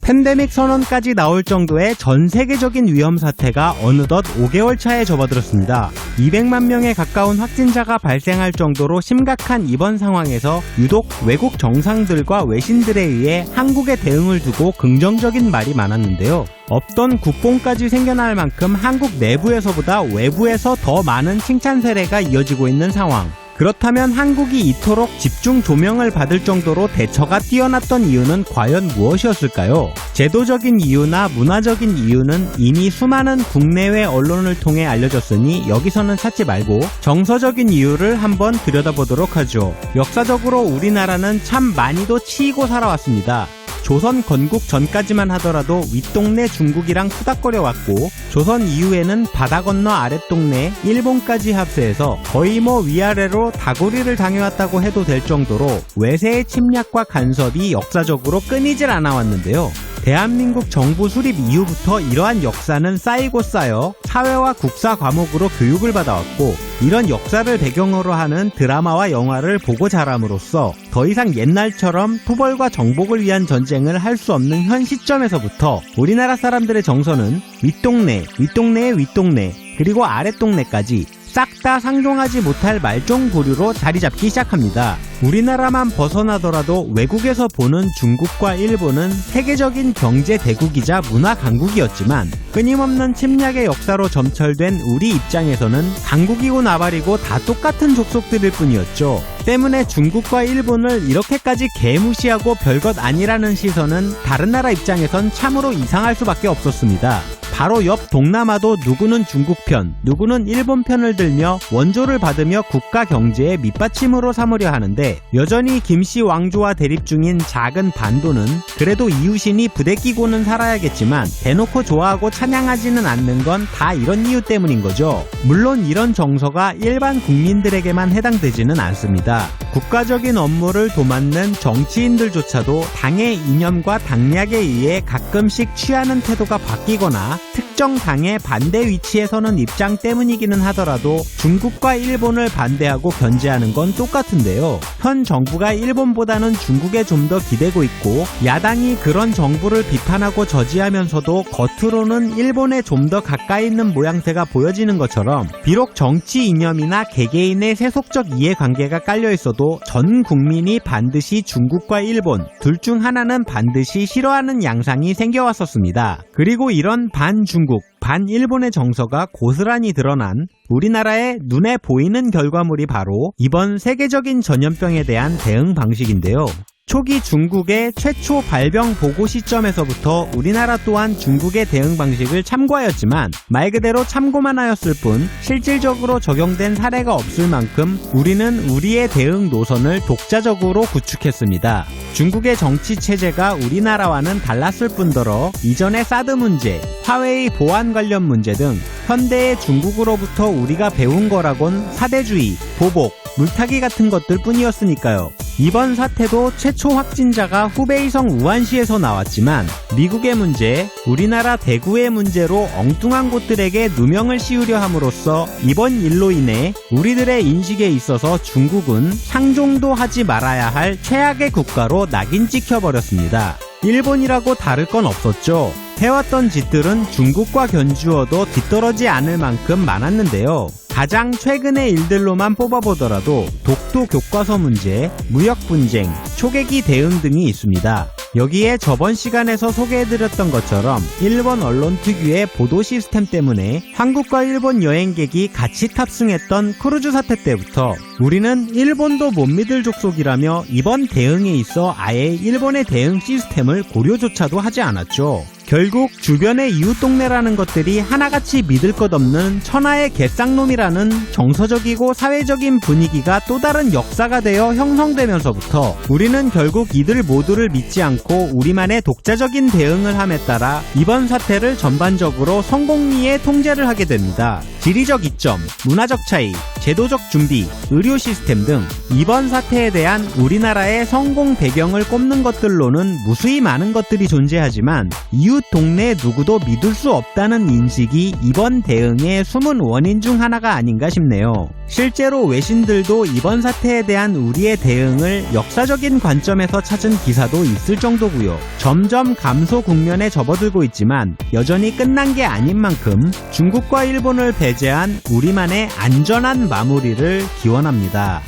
팬데믹 선언까지 나올 정도의 전 세계적인 위험 사태가 어느덧 5개월 차에 접어들었습니다. 200만 명에 가까운 확진자가 발생할 정도로 심각한 이번 상황에서 유독 외국 정상들과 외신들에 의해 한국의 대응을 두고 긍정적인 말이 많았는데요. 없던 국뽕까지 생겨날 만큼 한국 내부에서보다 외부에서 더 많은 칭찬 세례가 이어지고 있는 상황. 그렇다면 한국이 이토록 집중 조명을 받을 정도로 대처가 뛰어났던 이유는 과연 무엇이었을까요? 제도적인 이유나 문화적인 이유는 이미 수많은 국내외 언론을 통해 알려졌으니 여기서는 찾지 말고 정서적인 이유를 한번 들여다보도록 하죠. 역사적으로 우리나라는 참 많이도 치이고 살아왔습니다. 조선 건국 전까지만 하더라도 윗동네 중국이랑 투닥거려 왔고, 조선 이후에는 바다 건너 아랫동네 일본까지 합세해서 거의 위아래로 다구리를 당해왔다고 해도 될 정도로 외세의 침략과 간섭이 역사적으로 끊이질 않아 왔는데요. 대한민국 정부 수립 이후부터 이러한 역사는 쌓이고 쌓여 사회와 국사 과목으로 교육을 받아왔고, 이런 역사를 배경으로 하는 드라마와 영화를 보고 자람으로써 더 이상 옛날처럼 토벌과 정복을 위한 전쟁을 할 수 없는 현 시점에서부터 우리나라 사람들의 정서는 윗동네, 윗동네의 윗동네, 그리고 아랫동네까지 싹 다 상종하지 못할 말종 부류로 자리 잡기 시작합니다. 우리나라만 벗어나더라도 외국에서 보는 중국과 일본은 세계적인 경제 대국이자 문화 강국이었지만, 끊임없는 침략의 역사로 점철된 우리 입장에서는 강국이고 나발이고 다 똑같은 족속들일 뿐이었죠. 때문에 중국과 일본을 이렇게까지 개무시하고 별것 아니라는 시선은 다른 나라 입장에선 참으로 이상할 수밖에 없었습니다. 바로 옆 동남아도 누구는 중국 편, 누구는 일본 편을 들며 원조를 받으며 국가 경제의 밑받침으로 삼으려 하는데, 여전히 김씨 왕조와 대립 중인 작은 반도는 그래도 이웃이니 부대끼고는 살아야겠지만 대놓고 좋아하고 찬양하지는 않는 건 다 이런 이유 때문인 거죠. 물론 이런 정서가 일반 국민들에게만 해당되지는 않습니다. 국가적인 업무를 도맡는 정치인들조차도 당의 이념과 당략에 의해 가끔씩 취하는 태도가 바뀌거나 특정 당의 반대 위치에 서는 입장 때문이기는 하더라도 중국과 일본을 반대하고 견제하는 건 똑같은데요. 현 정부가 일본보다는 중국에 좀 더 기대고 있고, 야당이 그런 정부를 비판하고 저지하면서도 겉으로는 일본에 좀 더 가까이 있는 모양새가 보여지는 것처럼, 비록 정치 이념이나 개개인의 세속적 이해관계가 깔려있어도 전 국민이 반드시 중국과 일본 둘 중 하나는 반드시 싫어하는 양상이 생겨왔었습니다. 그리고 이런 반중국, 반일본의 정서가 고스란히 드러난 우리나라의 눈에 보이는 결과물이 바로 이번 세계적인 전염병에 대한 대응 방식인데요. 초기 중국의 최초 발병 보고 시점에서부터 우리나라 또한 중국의 대응 방식을 참고하였지만 말 그대로 참고만 하였을 뿐 실질적으로 적용된 사례가 없을 만큼 우리는 우리의 대응 노선을 독자적으로 구축했습니다. 중국의 정치 체제가 우리나라와는 달랐을 뿐더러 이전의 사드 문제, 화웨이 보안 관련 문제 등 현대의 중국으로부터 우리가 배운 거라곤 사대주의, 보복, 물타기 같은 것들 뿐이었으니까요. 이번 사태도 최초 확진자가 후베이성 우한시에서 나왔지만 미국의 문제, 우리나라 대구의 문제로 엉뚱한 곳들에게 누명을 씌우려 함으로써 이번 일로 인해 우리들의 인식에 있어서 중국은 상종도 하지 말아야 할 최악의 국가로 낙인 찍혀버렸습니다. 일본이라고 다를 건 없었죠. 해왔던 짓들은 중국과 견주어도 뒤떨어지 않을 만큼 많았는데요. 가장 최근의 일들로만 뽑아보더라도 독도 교과서 문제, 무역 분쟁, 초계기 대응 등이 있습니다. 여기에 저번 시간에서 소개해드렸던 것처럼 일본 언론 특유의 보도 시스템 때문에 한국과 일본 여행객이 같이 탑승했던 크루즈 사태 때부터 우리는 일본도 못 믿을 족속이라며 이번 대응에 있어 아예 일본의 대응 시스템을 고려조차도 하지 않았죠. 결국 주변의 이웃 동네라는 것들이 하나같이 믿을 것 없는 천하의 개쌍놈이라는 정서적이고 사회적인 분위기가 또 다른 역사가 되어 형성되면서부터 우리는 결국 이들 모두를 믿지 않고 우리만의 독자적인 대응을 함에 따라 이번 사태를 전반적으로 성공리에 통제를 하게 됩니다. 지리적 이점, 문화적 차이, 제도적 준비, 의료 시스템 등 이번 사태에 대한 우리나라의 성공 배경을 꼽는 것들로는 무수히 많은 것들이 존재하지만 이웃 동네 누구도 믿을 수 없다는 인식이 이번 대응의 숨은 원인 중 하나가 아닌가 싶네요. 실제로 외신들도 이번 사태에 대한 우리의 대응을 역사적인 관점에서 찾은 기사도 있을 정도고요. 점점 감소 국면에 접어들고 있지만 여전히 끝난 게 아닌 만큼 중국과 일본을 배제한 우리만의 안전한 마무리를 기원합니다.